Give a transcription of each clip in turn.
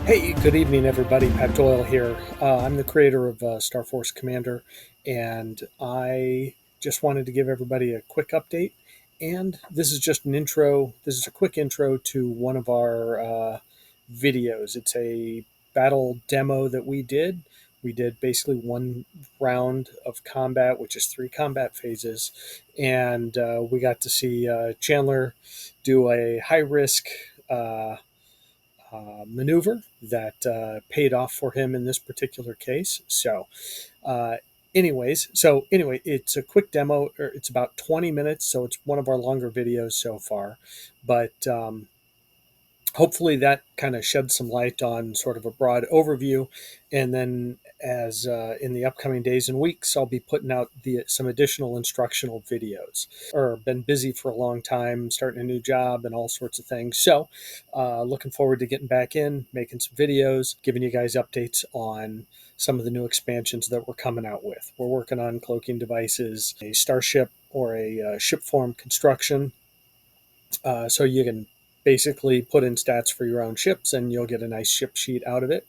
Hey, good evening, everybody. Pat Doyle here. I'm the creator of StarForce Commander, and I just wanted to give everybody a quick update. And this is just an intro. This is a quick intro to one of our videos. It's a battle demo that we did. We did basically one round of combat, which is 3 combat phases, and we got to see Chandler do a high risk. Maneuver that paid off for him in this particular case. Uh, anyway, it's a quick demo. It's about 20 minutes, so it's one of our longer videos so far. But hopefully that kind of sheds some light on sort of a broad overview. And then as in the upcoming days and weeks, I'll be putting out some additional instructional videos. Or been busy for a long time, starting a new job and all sorts of things. So looking forward to getting back in, making some videos, giving you guys updates on some of the new expansions that we're coming out with. We're working on cloaking devices, a starship or a ship form construction. So you can basically put in stats for your own ships and you'll get a nice ship sheet out of it.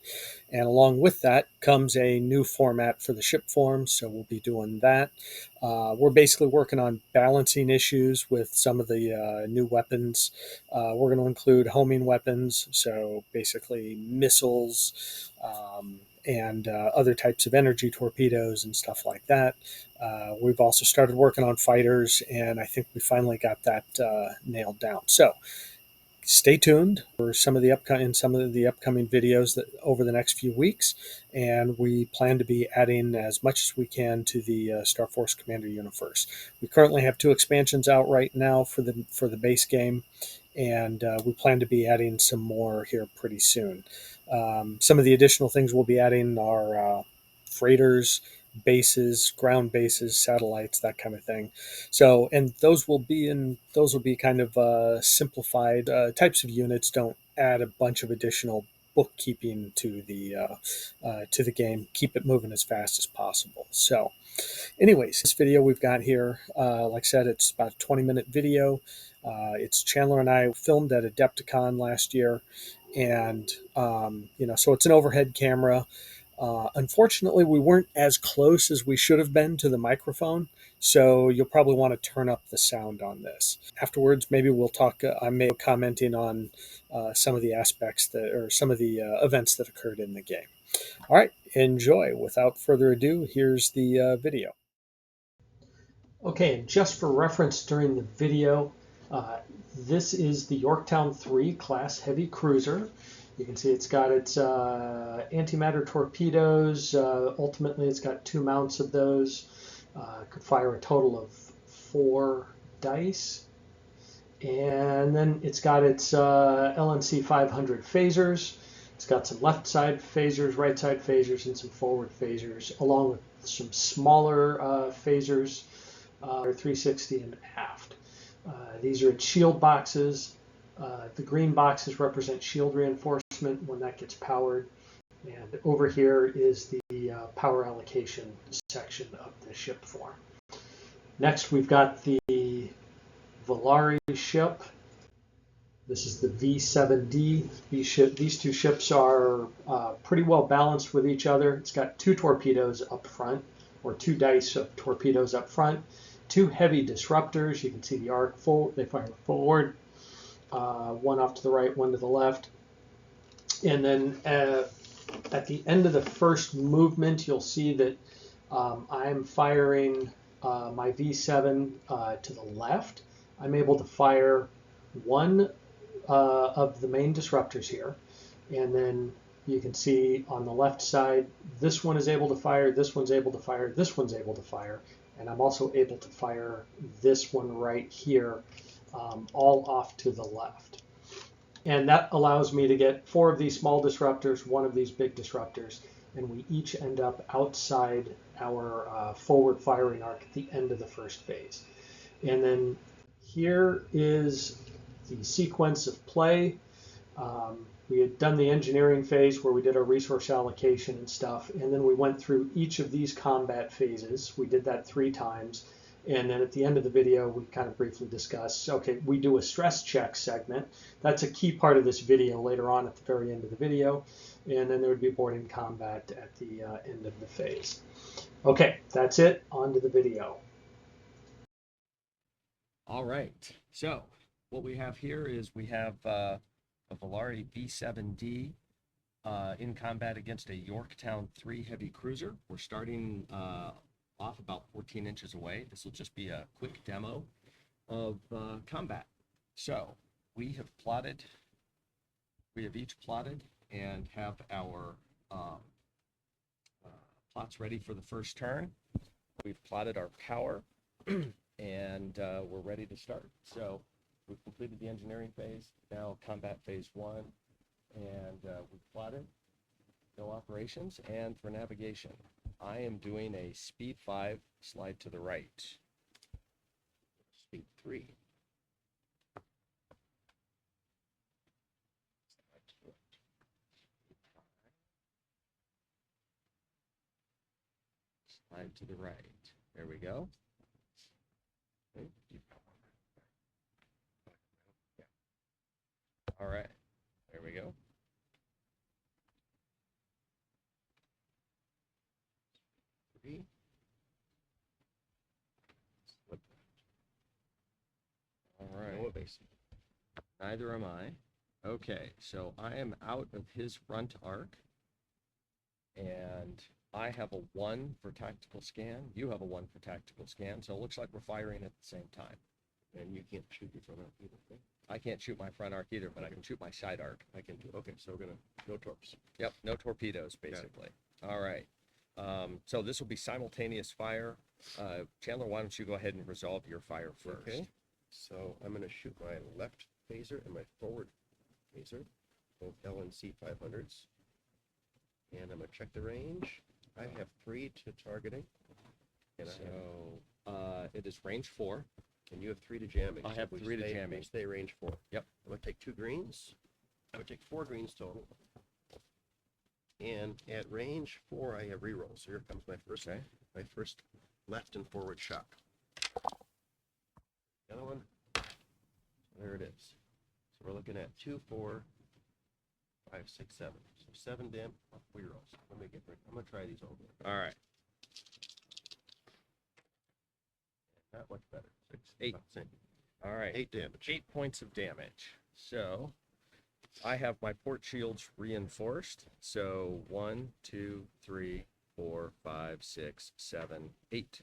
And along with that comes a new format for the ship forms, so we'll be doing that. We're basically working on balancing issues with some of the new weapons. We're going to include homing weapons, so basically missiles and other types of energy torpedoes and stuff like that. We've also started working on fighters, and I think we finally got that nailed down. So stay tuned for some of the upcoming videos that over the next few weeks, and we plan to be adding as much as we can to the StarForce Commander universe. We currently have 2 expansions out right now for the base game, and we plan to be adding some more here pretty soon. Some of the additional things we'll be adding are freighters, bases, ground bases, satellites, that kind of thing. So, and those will be kind of simplified types of units. Don't add a bunch of additional bookkeeping to the game. Keep it moving as fast as possible. So, anyways, this video we've got here, like I said, it's about a 20-minute video. It's Chandler and I filmed at Adepticon last year, and so it's an overhead camera. Unfortunately, we weren't as close as we should have been to the microphone, so you'll probably want to turn up the sound on this. Afterwards, maybe we'll talk. I may be commenting on some of the aspects or some of the events that occurred in the game. All right, enjoy. Without further ado, here's the video. Okay, and just for reference during the video, this is the Yorktown III class heavy cruiser. You can see it's got its antimatter torpedoes. Ultimately, it's got 2 mounts of those. Could fire a total of 4 dice. And then it's got its LNC 500 phasers. It's got some left side phasers, right side phasers, and some forward phasers, along with some smaller phasers, 360 and aft. These are its shield boxes. The green boxes represent shield reinforcement when that gets powered. And over here is the power allocation section of the ship form. Next, we've got the Vallari ship. This is the V-7D. These 2 ships are pretty well balanced with each other. It's got 2 torpedoes up front, or 2 dice of torpedoes up front. 2 heavy disruptors. You can see the arc full. They fire forward. One off to the right, one to the left. And then at the end of the first movement, you'll see that I'm firing my V7 to the left. I'm able to fire one of the main disruptors here. And then you can see on the left side, this one is able to fire, this one's able to fire, this one's able to fire. And I'm also able to fire this one right here, all off to the left. And that allows me to get 4 of these small disruptors, 1 of these big disruptors, and we each end up outside our forward firing arc at the end of the first phase. And then here is the sequence of play. We had done the engineering phase where we did our resource allocation and stuff, and then we went through each of these combat phases. We did that 3 times, And then at the end of the video, we kind of briefly discuss, okay, we do a stress check segment. That's a key part of this video later on at the very end of the video. And then there would be board-in combat at the end of the phase. Okay, that's it. On to the video. All right. So what we have here is we have a Vallari V-7D in combat against a Yorktown III heavy cruiser. We're starting off about 14 inches away. This will just be a quick demo of combat. So we have each plotted and have our plots ready for the first turn. We've plotted our power and we're ready to start. So we've completed the engineering phase, now combat phase 1, and we've plotted, no operations, and for navigation, I am doing a speed 5, slide to the right. Speed 3. Slide to the right. There we go. All right, there we go. Three. Slip. All right. No evasive. Neither am I. Okay, so I am out of his front arc, and I have a 1 for tactical scan. You have a 1 for tactical scan, so it looks like we're firing at the same time. And you can't shoot your front arc either. Right? I can't shoot my front arc either, but I can shoot my side arc. I can do. Okay, so we're gonna no torps. Yep, no torpedoes, basically. All right. So this will be simultaneous fire. Chandler, why don't you go ahead and resolve your fire first? Okay. So I'm gonna shoot my left phaser and my forward phaser, both LNC 500s, and I'm gonna check the range. I have 3 to targeting, and it is range 4. And you have 3 to jamming. I have 3 to jamming. We stay range 4. Yep. I'm gonna take 2 greens. I would take 4 greens total. And at range 4, I have rerolls. So here comes my first, my first left and forward shock. The other one, there it is. So we're looking at 2, 4, 5, 6, 7. So 7 damn rerolls. Let me get rid. I'm gonna try these over. All right. Not much better. 6, 8. All right. 8 damage. 8 points of damage. So I have my port shields reinforced. So 1, 2, 3, 4, 5, 6, 7, 8.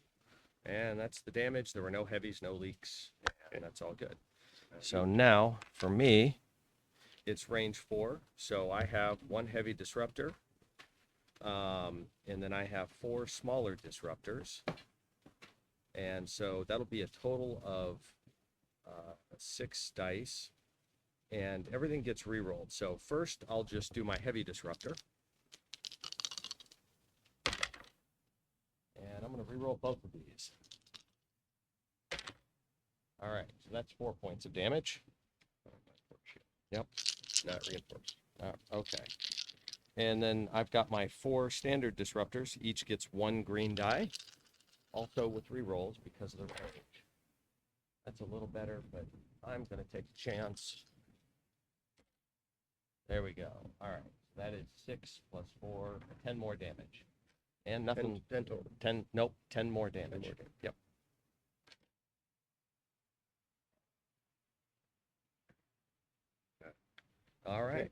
And that's the damage. There were no heavies, no leaks, and that's all good. So now, for me, it's range 4. So I have 1 heavy disruptor, and then I have 4 smaller disruptors. And so that'll be a total of 6 dice, and everything gets re-rolled. So first, I'll just do my heavy disruptor. And I'm going to re-roll both of these. All right, so that's 4 points of damage. Yep. Not reinforced. Okay. And then I've got my 4 standard disruptors. Each gets 1 green die. Also with re-rolls because of the range. That's a little better, but I'm going to take a chance. There we go. All right. That is 6 plus 4, 10 more damage. And nothing. 10 total. 10, nope, 10 more damage. 10 more damage. Yep. All right.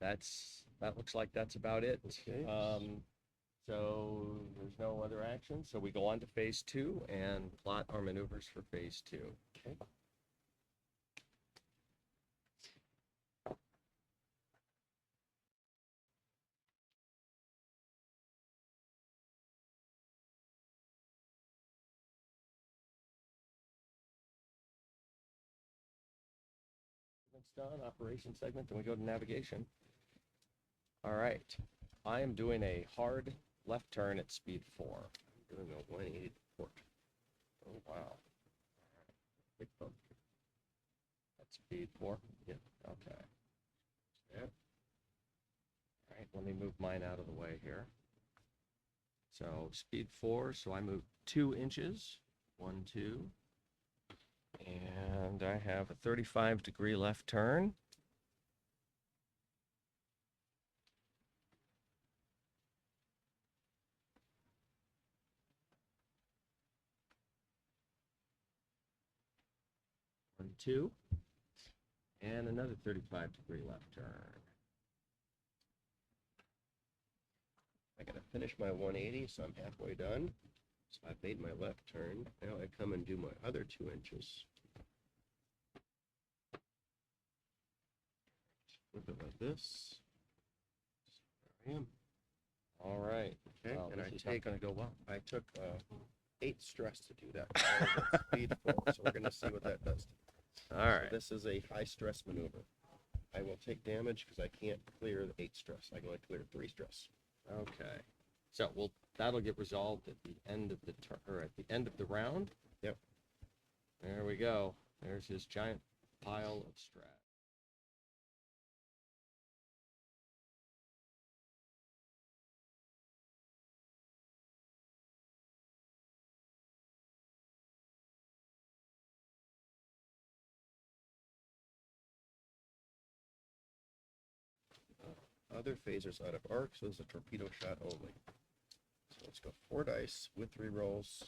Okay. That looks like that's about it. Okay. So there's no other action. So we go on to phase 2 and plot our maneuvers for phase 2. Okay. That's done. Operation segment. Then we go to navigation. All right. I am doing a hard left turn at speed 4. I'm doing a 180 port. Oh, wow. Big boat. That's speed 4? Yeah. Okay. Yeah. All right, let me move mine out of the way here. So speed 4, so I move 2 inches. 1, 2. And I have a 35-degree left turn. One, 2. And another 35-degree left turn. I gotta finish my 180, so I'm halfway done. So I've made my left turn. Now I come and do my other 2 inches. Flip it like this. There I am. All right. Okay, Well, and this is not going to go well. I took 8 stress to do that. Speed 4, so we're gonna see what that does. All right. So this is a high stress maneuver. I will take damage because I can't clear the 8 stress. I can only clear 3 stress. Okay. So that'll get resolved at the end of the at the end of the round. Yep. There we go. There's his giant pile of strat. Other phasers out of arc, so this is a torpedo shot only. So let's go 4 dice with 3 rolls.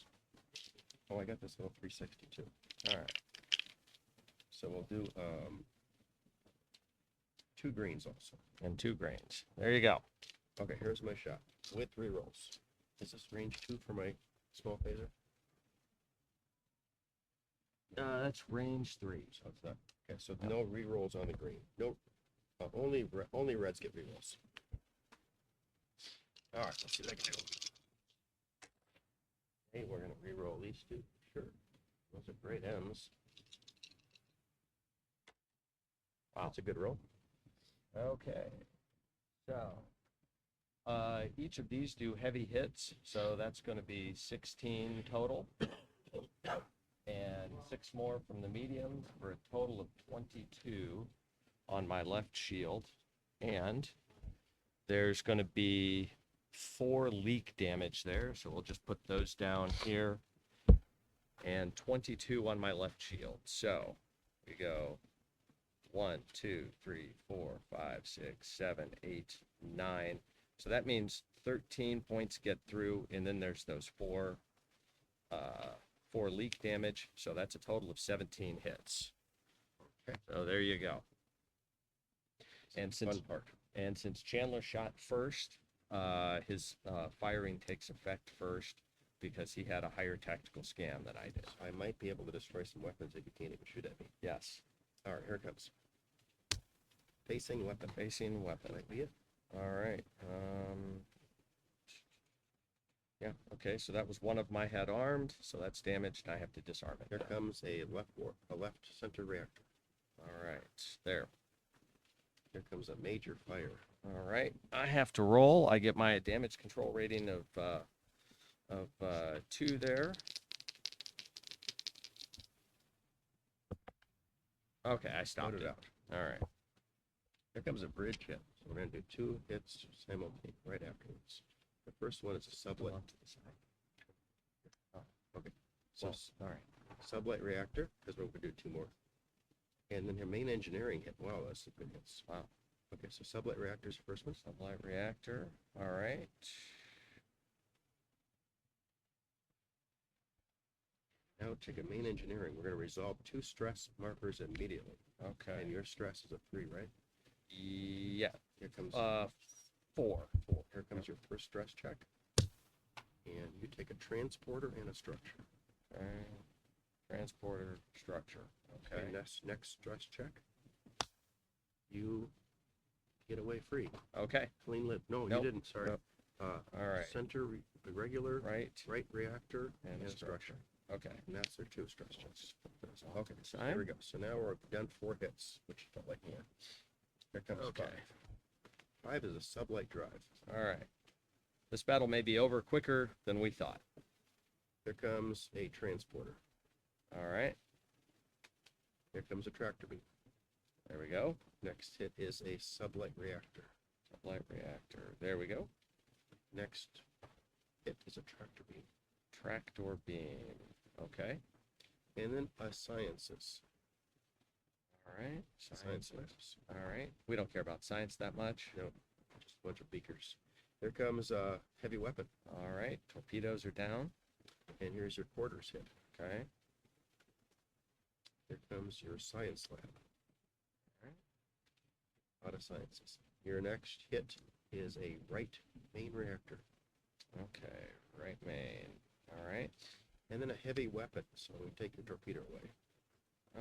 Oh, I got this little 362. All right. So we'll do 2 greens also. And 2 grains. There you go. Okay, here's my shot with 3 rolls. Is this range 2 for my small phaser? That's range 3. So it's not. Okay, so no re-rolls on the green. No, only reds get re-rolls. All right, let's see what I can do. Hey, we're gonna re-roll these 2. Sure, those are great M's. Wow, that's a good roll. Okay. So each of these do heavy hits, so that's going to be 16 total. And 6 more from the medium for a total of 22 on my left shield. And there's going to be 4 leak damage there, so we'll just put those down here. And 22 on my left shield. So we go 1, 2, 3, 4, 5, 6, 7, 8, 9. So that means 13 points get through, and then there's those 4 leak damage. So that's a total of 17 hits. Okay. So there you go. And Fun part. since Chandler shot first, his firing takes effect first because he had a higher tactical scan than I did. I might be able to destroy some weapons that you can't even shoot at me. Yes. All right, here it comes. Facing weapon. Facing weapon. Might be it. All right. Yeah. Okay. So that was one of my head armed. So that's damaged. I have to disarm it. Here comes a left center reactor. All right. There. Here comes a major fire. All right. I have to roll. I get my damage control rating of 2 there. Okay. I stopped Put it. it out. All right. Here comes a bridge hit. So we're going to do 2 hits simultaneously right afterwards. The first one is a sublet. Off to the side. Okay. So All right. sublet reactor, because we're going to do 2 more. And then her main engineering hit. Wow, that's some good hits. Wow. Okay, so sublet reactor's the first one. Sublight reactor. All right. Now take a main engineering. We're going to resolve 2 stress markers immediately. Okay. And your stress is a 3, right? Yeah. Here comes 4. 4. Here comes your first stress check. And you take a transporter and a structure. Okay. Transporter structure. Okay. And next stress check. You get away free. Okay. Clean lip. No, Nope. you didn't. Sorry. Nope. All right. Center regular Right. reactor And and a structure. Okay. And that's their 2 stress checks. Okay. Okay, so here we go. So now we're done 4 hits, which felt like more. Here comes Okay. 5. 5 is a sublight drive. All right. This battle may be over quicker than we thought. Here comes a transporter. All right. Here comes a tractor beam. There we go. Next hit is a sublight reactor. Sublight reactor. There we go. Next hit is a tractor beam. Tractor beam. Okay. And then sciences. All right. Science Science. labs. All right. We don't care about science that much. No, just a bunch of beakers. Here comes heavy weapon. All right. Torpedoes are down. And here's your quarters hit. Okay. Here comes your science lab. All right. Out of sciences. Your next hit is a right main reactor. Okay. Right main. All right. And then a heavy weapon, so we take your torpedo away.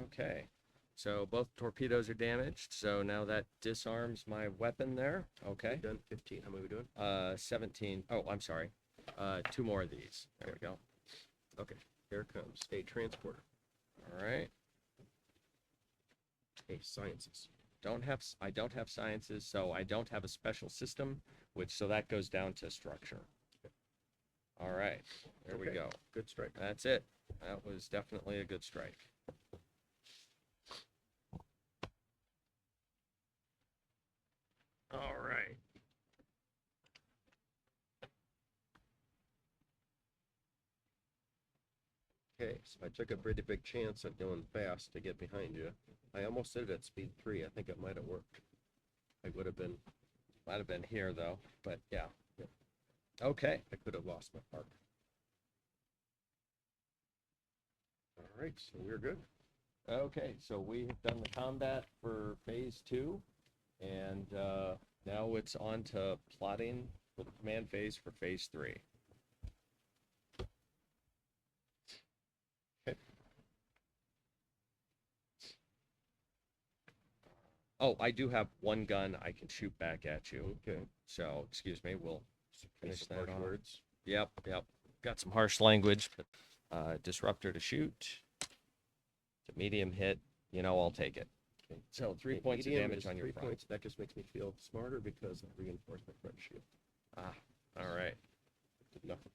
Okay. So both torpedoes are damaged. So now that disarms my weapon there. Okay. We've done 15. How many are we doing? 17. Oh, I'm sorry. 2 more of these. There we go. Okay. Here comes a transporter. All right. A sciences. I don't have sciences, so I don't have a special system, so that goes down to structure. All right. There we Okay. go. Good strike. That's it. That was definitely a good strike. All right. Okay, so I took a pretty big chance at going fast to get behind you. I almost did it at speed 3. I think it might have worked. I would have been, Might have been here though, but yeah. Okay. I could have lost my arc. All right, so we're good. Okay, so we have done the combat for phase 2, and now it's on to plotting for the command phase for phase 3. Okay. Oh, I do have one gun I can shoot back at you. Okay. So, excuse me, we'll finish Some that harsh off. words. Yep. Got some harsh language, but disruptor to shoot. To medium hit, I'll take it. Okay. So 3 Okay, points of medium damage is on your 3 front. points. That just makes me feel smarter because of reinforcement front shield. All right. Did nothing.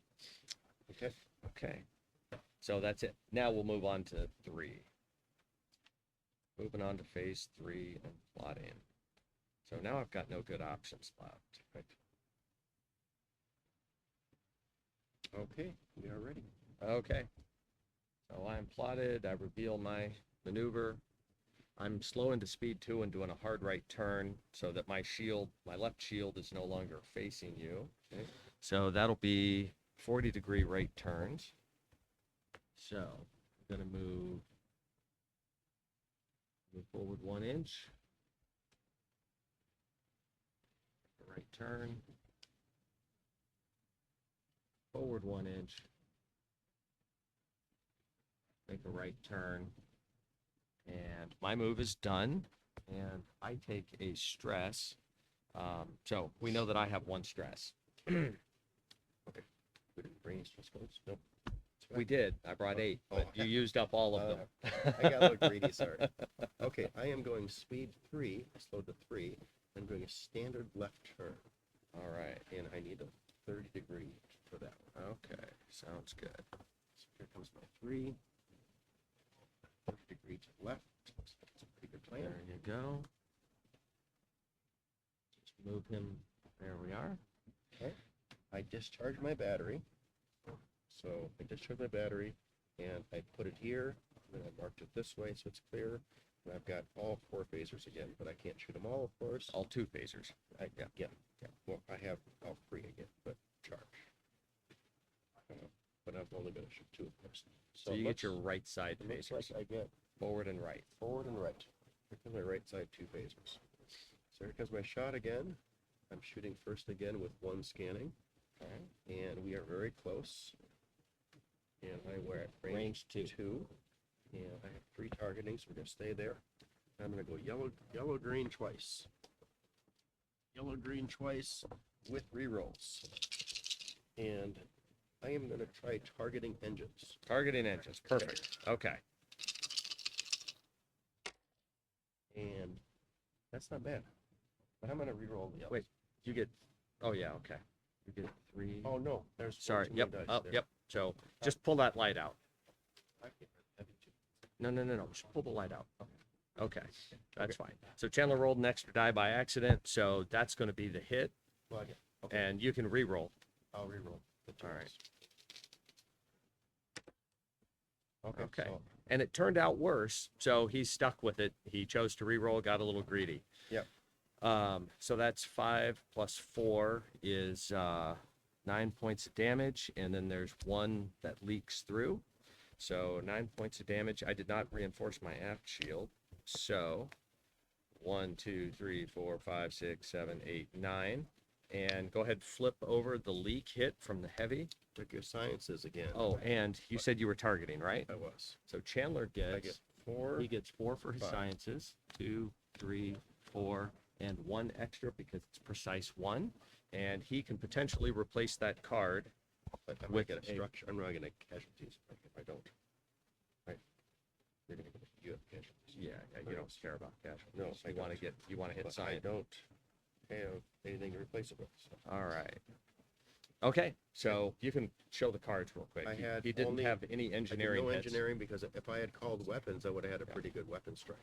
Okay. Okay. So that's it. Now we'll move on to 3. Moving on to phase 3 and plotting. So now I've got no good options left. Right. Okay, we are ready. Okay. So I'm plotted. I reveal my maneuver. I'm slowing to speed 2 and doing a hard right turn so that my left shield is no longer facing you. Okay. So that'll be 40-degree right turns. So I'm going to move forward 1 inch. Right turn. Forward 1 inch. Make a right turn. And my move is done. And I take a stress. So we know that I have 1 stress. Okay. We didn't bring any stress codes? Nope. We did. I brought 8, but Oh, you used up all of them. I got a little greedy, sorry. Okay, I am going speed 3, slowed to 3. I'm doing a standard left turn, All right. and I need a 30-degree for that one. Okay. Sounds good. So here comes my 3. 30-degree to the left. Looks like it's a pretty good plan. There you go. Just move him. There we are. Okay. I discharge my battery. So I discharge my battery, and I put it here, and then I marked it this way so it's clear. And I've got all 4 phasers again, but I can't shoot them all, of course. All 2 phasers. Yeah. Well, I have all 3 again, but charge. But I'm only going to shoot 2, of course. So you get your right side It looks phasers. like I get Forward and right. forward and right. Here comes my right side 2 phasers. So here comes my shot again. I'm shooting first again with 1 scanning. Okay. And we are very close. And we're at Range 2. 2. And I have 3 targeting, so we're going to stay there. I'm going to go yellow, green twice. Yellow, green twice with rerolls. And I am going to try targeting engines. Targeting engines. Perfect. Okay. And that's not bad. But I'm going to reroll the yellows. Wait, you get. Oh, yeah. Okay. You get 3. Oh, no. There's Sorry. too many Yep. dice Oh, there. yep. So just pull that light out. I can't have it too. No. Just pull the light out. Okay. That's fine. So Chandler rolled an extra die by accident, so that's going to be the hit, Well, yeah. Okay. and you can re-roll. I'll reroll the 2. All right. Okay. Okay. So, And it turned out worse, so he's stuck with it. He chose to re-roll, got a little greedy. yep. So that's 5 plus 4 is 9 points of damage, and then there's 1 that leaks through. So 9 points of damage. I did not reinforce my aft shield. So 1, 2, 3, 4, 5, 6, 7, 8, 9. And go ahead, flip over the leak hit from the heavy. Took your sciences again. Oh, and you said you were targeting, right? I was. So Chandler I gets get 4. he gets 4 for his 5. sciences, 2, 3, 4, and 1 extra because it's precise 1. And he can potentially replace that card. But I might with get a a- structure. I'm not going to casualties if I don't. Right. You're going to get you have casualties. Yeah, you don't care about casualties. No, I you want to don't. hit But I science. don't have anything to replace it with. So. All right. Okay, so you can show the cards real quick. I had he didn't only- have any engineering no hits. engineering because if I had called weapons, I would have had a pretty good weapon strike.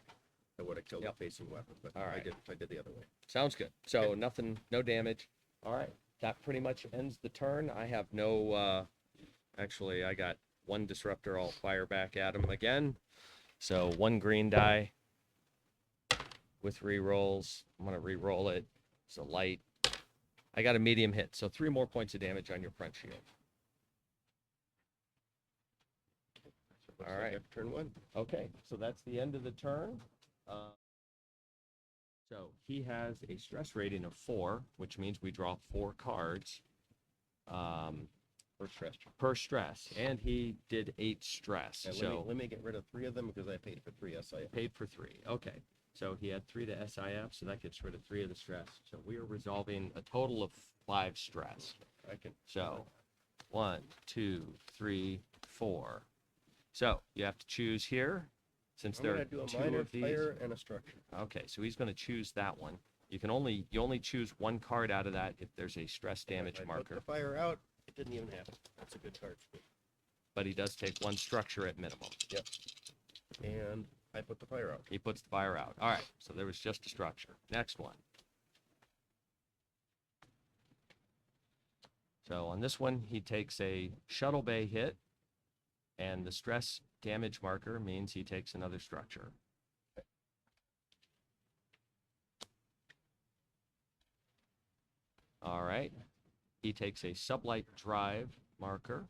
I would have killed Yep. the facing weapon, but All right. I did the other way. Sounds good. So Okay. nothing, no damage. All right, that pretty much ends the turn. I have no. Actually, I got 1 disruptor. I'll fire back at him again. So 1 green die with re-rolls. I'm gonna re-roll it. It's a light. I got a medium hit, so 3 more points of damage on your front shield. So it looks All like right. after turn 1. Okay, so that's the end of the turn. So he has a stress rating of 4, which means we draw 4 cards First stress. per stress, and he did 8 stress. And So let me get rid of 3 of them because I paid for 3 SIF. paid for 3. Okay, so he had 3 to SIF, so that gets rid of 3 of the stress. So we are resolving a total of 5 stress. I can. So 1, 2, 3, 4. So you have to choose here, since I'm there going are to do a 2 minor of these. fire and a structure. Okay, so he's going to choose that one. You only choose 1 card out of that if there's a stress damage If I marker, put the fire out, it didn't even happen. That's a good card for me. but he does take 1 structure at minimum. Yep. And I put the fire out. He puts the fire out. All right, so there was just a structure. Next one. So on this one, he takes a shuttle bay hit, and the stress damage marker means he takes another structure. All right. He takes a sublight drive marker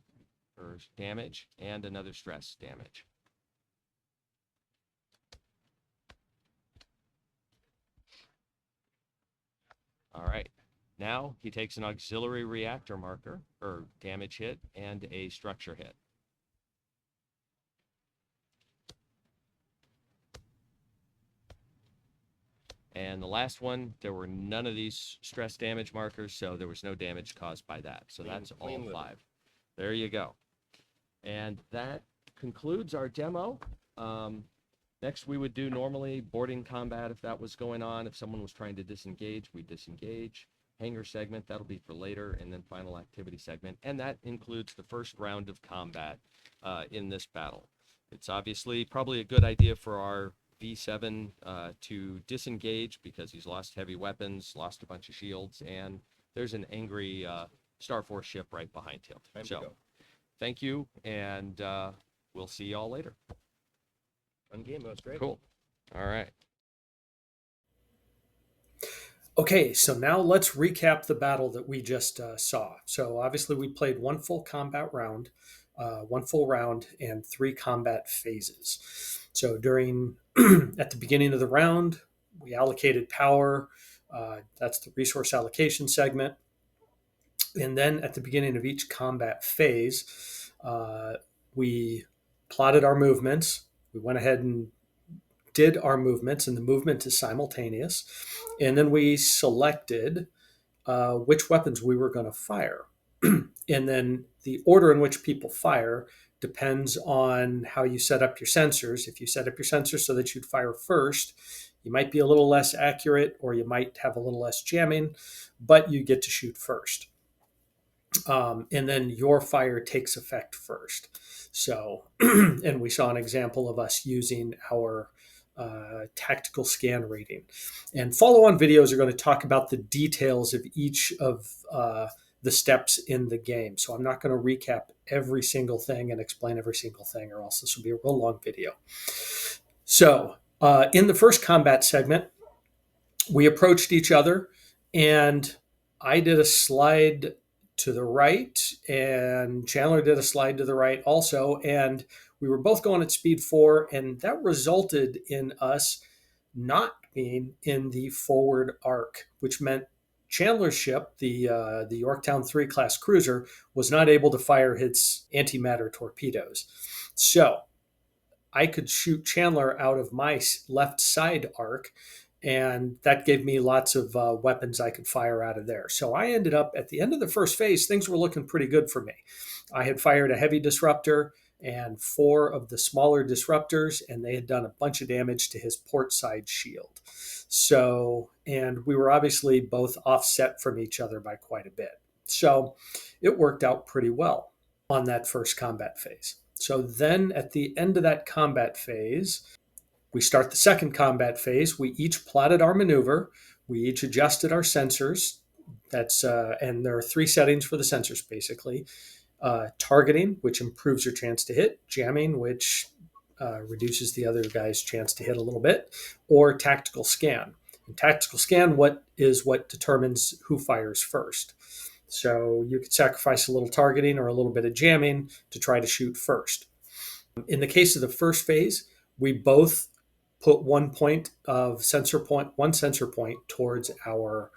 for damage and another stress damage. All right. Now he takes an auxiliary reactor marker or damage hit and a structure hit. And the last one, there were none of these stress damage markers, so there was no damage caused by that. So that's all clean liver. 5. There you go. And that concludes our demo. Next, we would do normally boarding combat if that was going on. If someone was trying to disengage, we disengage. Hangar segment, that'll be for later, and then final activity segment. And that includes the first round of combat in this battle. It's obviously probably a good idea for our V7 to disengage because he's lost heavy weapons, lost a bunch of shields, and there's an angry StarForce ship right behind him. Time to So go. thank you, and we'll see y'all later. Fun game. That was great. Cool. All right. Okay, so now let's recap the battle that we just saw. So obviously we played 1 full combat round, 1 full round, and 3 combat phases. So during at the beginning of the round, we allocated power. That's the resource allocation segment. And then at the beginning of each combat phase, we plotted our movements. We went ahead and did our movements, and the movement is simultaneous. And then we selected which weapons we were going to fire. And then the order in which people fire depends on how you set up your sensors. If you set up your sensors so that you'd fire first, you might be a little less accurate or you might have a little less jamming, but you get to shoot first. And then your fire takes effect first. So, and we saw an example of us using our tactical scan rating. And follow-on videos are going to talk about the details of each of the steps in the game. So I'm not going to recap every single thing and explain every single thing, or else this will be a real long video. So in the first combat segment, we approached each other, and I did a slide to the right, and Chandler did a slide to the right also, and we were both going at speed 4, and that resulted in us not being in the forward arc, which meant Chandler's ship, the Yorktown III class cruiser, was not able to fire its antimatter torpedoes. So I could shoot Chandler out of my left side arc, and that gave me lots of weapons I could fire out of there. So I ended up at the end of the first phase, things were looking pretty good for me. I had fired a heavy disruptor and 4 of the smaller disruptors, and they had done a bunch of damage to his port side shield. So, and we were obviously both offset from each other by quite a bit. So it worked out pretty well on that first combat phase. So then at the end of that combat phase, we start the second combat phase. We each plotted our maneuver. We each adjusted our sensors. And there are 3 settings for the sensors, basically. Targeting, which improves your chance to hit. Jamming, which reduces the other guy's chance to hit a little bit. Or tactical scan. And tactical scan what determines who fires first. So you could sacrifice a little targeting or a little bit of jamming to try to shoot first. In the case of the first phase, we both put one sensor point towards our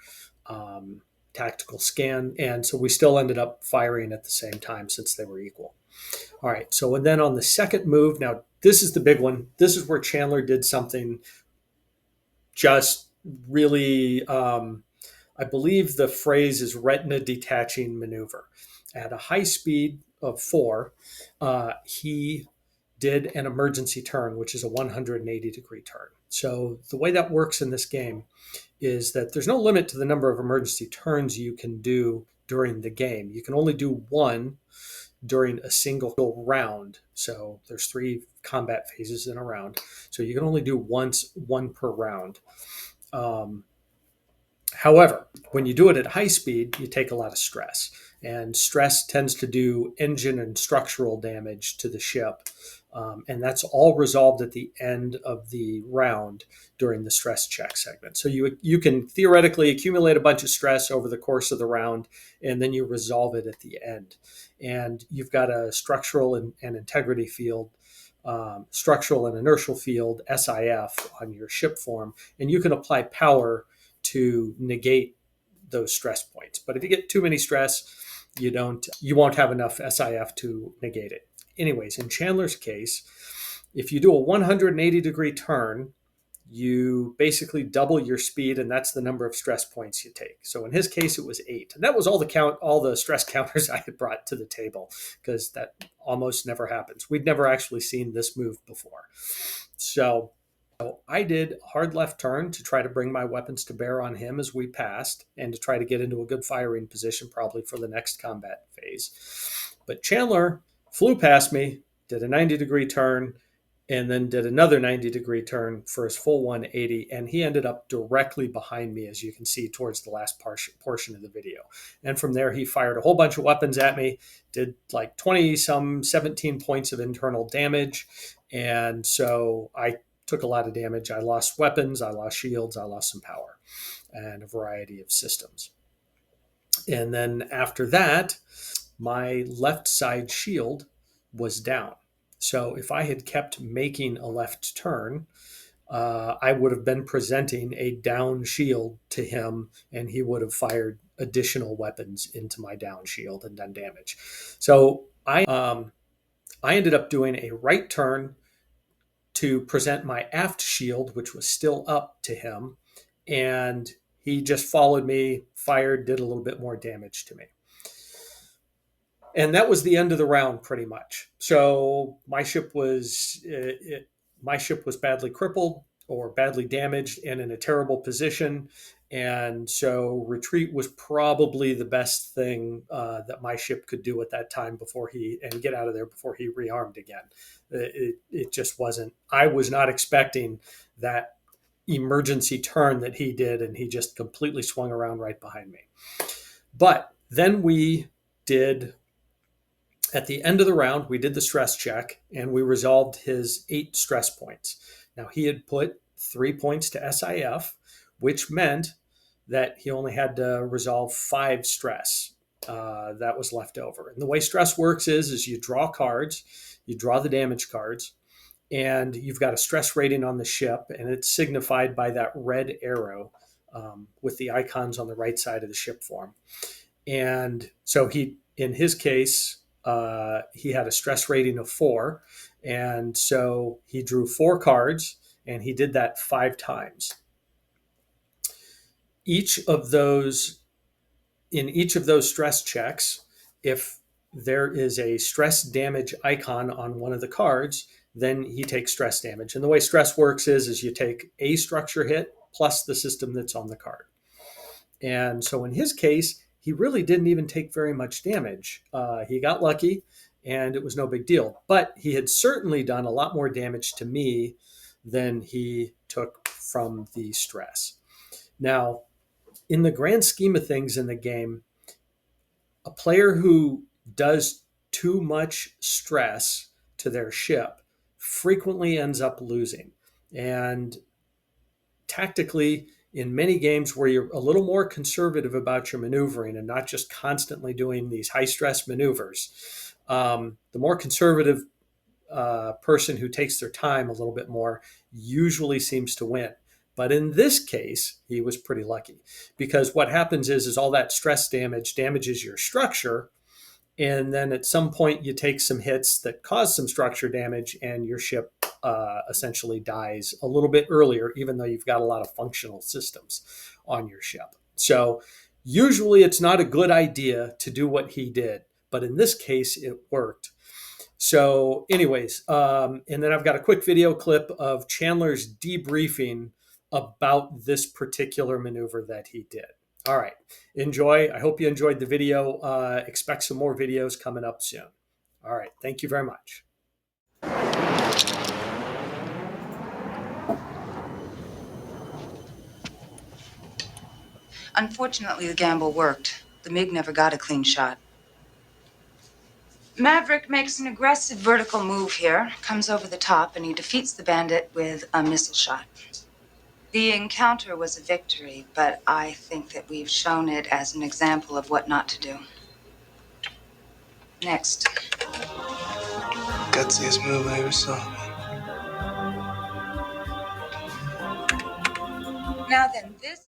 tactical scan. And so we still ended up firing at the same time since they were equal. All right. So, and then on the second move, now this is the big one. This is where Chandler did something just really, I believe the phrase is retina detaching maneuver. At a high speed of 4, he did an emergency turn, which is a 180-degree turn. So the way that works in this game is that there's no limit to the number of emergency turns you can do during the game. You can only do 1 during a single round. So there's 3 combat phases in a round. So you can only do one per round. However, when you do it at high speed, you take a lot of stress. And stress tends to do engine and structural damage to the ship. And that's all resolved at the end of the round during the stress check segment. So you can theoretically accumulate a bunch of stress over the course of the round, and then you resolve it at the end. And you've got a structural and integrity field, structural and inertial field, SIF, on your ship form, and you can apply power to negate those stress points. But if you get too many stress, you won't have enough SIF to negate it. Anyways, in Chandler's case, if you do a 180-degree turn, you basically double your speed, and that's the number of stress points you take. So in his case, it was 8. And that was all the stress counters I had brought to the table, because that almost never happens. We'd never actually seen this move before. So I did a hard left turn to try to bring my weapons to bear on him as we passed, and to try to get into a good firing position probably for the next combat phase. But Chandler flew past me, did a 90-degree turn, and then did another 90-degree turn for his full 180, and he ended up directly behind me, as you can see towards the last portion of the video. And from there, he fired a whole bunch of weapons at me, did like 17 points of internal damage, and so I took a lot of damage. I lost weapons, I lost shields, I lost some power, and a variety of systems. And then after that, my left side shield was down. So if I had kept making a left turn, I would have been presenting a down shield to him, and he would have fired additional weapons into my down shield and done damage. So I ended up doing a right turn to present my aft shield, which was still up, to him, and he just followed me, fired, did a little bit more damage to me. And that was the end of the round, pretty much. So my ship was badly crippled or badly damaged and in a terrible position. And so retreat was probably the best thing that my ship could do at that time and get out of there before he rearmed again. It just wasn't. I was not expecting that emergency turn that he did, and he just completely swung around right behind me. But Then we did, at the end of the round, we did the stress check and we resolved his 8 stress points. Now, he had put 3 points to SIF, which meant that he only had to resolve 5 stress. That was left over. And the way stress works is you draw cards, you draw the damage cards, and you've got a stress rating on the ship, and it's signified by that red arrow with the icons on the right side of the ship form. And so he, in his case, he had a stress rating of 4, and so he drew 4 cards, and he did that 5 times. Each of those stress checks, if there is a stress damage icon on one of the cards, then he takes stress damage. And the way stress works is you take a structure hit plus the system that's on the card. And so in his case, he really didn't even take very much damage. He got lucky, and it was no big deal. But he had certainly done a lot more damage to me than he took from the stress. Now, in the grand scheme of things in the game, a player who does too much stress to their ship frequently ends up losing. And tactically, in many games where you're a little more conservative about your maneuvering and not just constantly doing these high stress maneuvers, the more conservative person who takes their time a little bit more usually seems to win. But in this case, he was pretty lucky, because what happens is all that stress damage damages your structure. And then at some point you take some hits that cause some structure damage, and your ship essentially dies a little bit earlier, even though you've got a lot of functional systems on your ship. So usually it's not a good idea to do what he did, but in this case it worked. So anyways, and then I've got a quick video clip of Chandler's debriefing about this particular maneuver that he did. All right, enjoy. I hope you enjoyed the video. Expect some more videos coming up soon. All right, thank you very much. Unfortunately, the gamble worked. The MiG never got a clean shot. Maverick makes an aggressive vertical move here, comes over the top, and he defeats the bandit with a missile shot. The encounter was a victory, but I think that we've shown it as an example of what not to do. Next. Gutsiest move I ever saw. Now then, this...